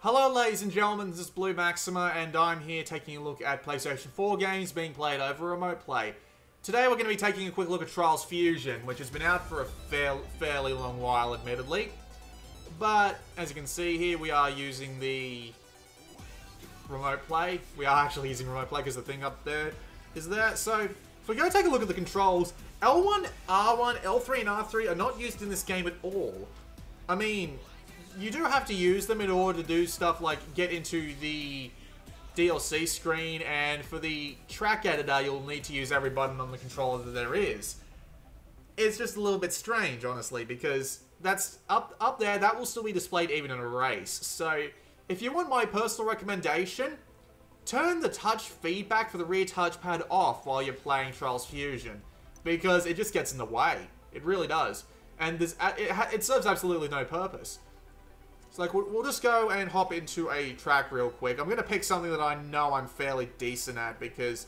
Hello ladies and gentlemen, this is Blue Maxima and I'm here taking a look at PlayStation 4 games being played over remote play. Today we're going to be taking a quick look at Trials Fusion, which has been out for a fairly long while admittedly. But as you can see here, we are using the remote play. We are actually using remote play because the thing up there is there. So if we go take a look at the controls, L1, R1, L3 and R3 are not used in this game at all. I mean, you do have to use them in order to do stuff like get into the DLC screen, and for the track editor you'll need to use every button on the controller that there is. It's just a little bit strange, honestly, because that's up there, that will still be displayed even in a race. So if you want my personal recommendation, turn the touch feedback for the rear touchpad off while you're playing Trials Fusion, because it just gets in the way. It really does. And it serves absolutely no purpose. So like, we'll just go and hop into a track real quick. I'm going to pick something that I know I'm fairly decent at because...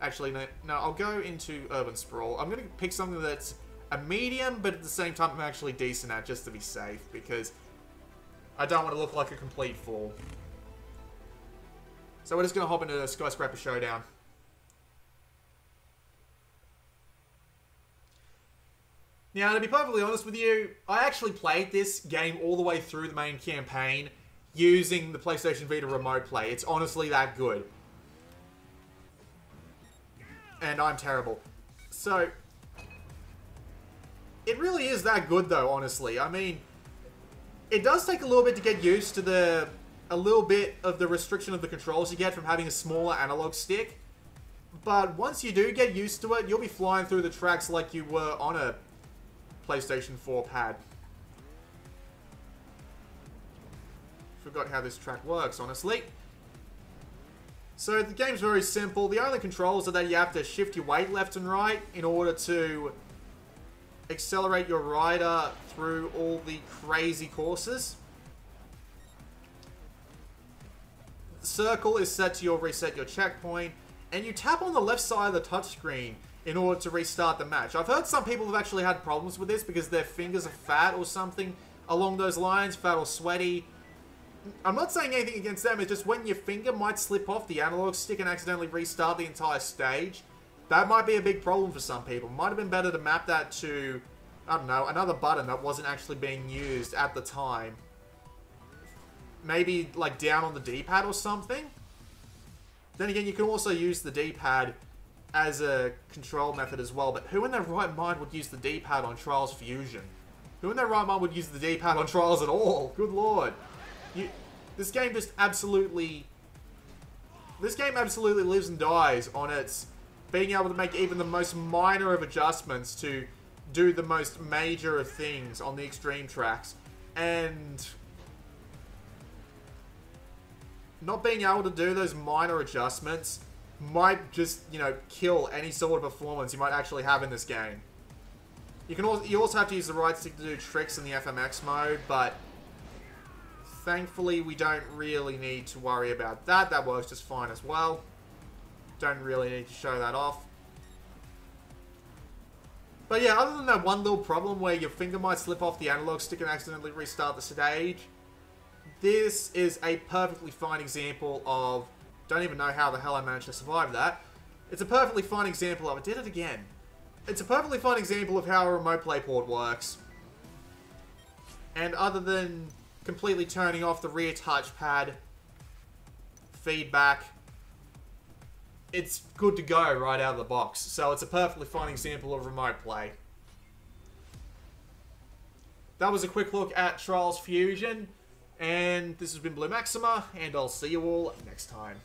Actually, no, I'll go into Urban Sprawl. I'm going to pick something that's a medium, but at the same time I'm actually decent at, just to be safe, because I don't want to look like a complete fool. So we're just going to hop into the Skyscraper Showdown. Now, to be perfectly honest with you, I actually played this game all the way through the main campaign using the PlayStation Vita remote play. It's honestly that good. And I'm terrible. So, it really is that good though, honestly. I mean, it does take a little bit to get used to a little bit of the restriction of the controls you get from having a smaller analog stick. But once you do get used to it, you'll be flying through the tracks like you were on a PlayStation 4 pad. Forgot how this track works, honestly. So the game's very simple. The only controls are that you have to shift your weight left and right in order to accelerate your rider through all the crazy courses. The circle is set to reset your checkpoint, and you tap on the left side of the touchscreen in order to restart the match. I've heard some people have actually had problems with this because their fingers are fat or something along those lines, fat or sweaty. I'm not saying anything against them, it's just when your finger might slip off the analog stick and accidentally restart the entire stage, that might be a big problem for some people. Might have been better to map that to, I don't know, another button that wasn't actually being used at the time. Maybe like down on the D-pad or something. Then again, you can also use the D-pad as a control method as well, but who in their right mind would use the D-pad on Trials Fusion? Who in their right mind would use the D-pad on Trials at all? Good lord. This game absolutely lives and dies on its being able to make even the most minor of adjustments to do the most major of things on the extreme tracks, and not being able to do those minor adjustments might just, you know, kill any sort of performance you might actually have in this game. You also have to use the right stick to do tricks in the FMX mode, but thankfully we don't really need to worry about that. That works just fine as well. Don't really need to show that off. But yeah, other than that one little problem where your finger might slip off the analog stick and accidentally restart the stage, this is a perfectly fine example of... Don't even know how the hell I managed to survive that. It's a perfectly fine example of... I did it again. It's a perfectly fine example of how a remote play port works. And other than completely turning off the rear touchpad feedback, it's good to go right out of the box. So it's a perfectly fine example of remote play. That was a quick look at Trials Fusion. And this has been Blue Maxima, and I'll see you all next time.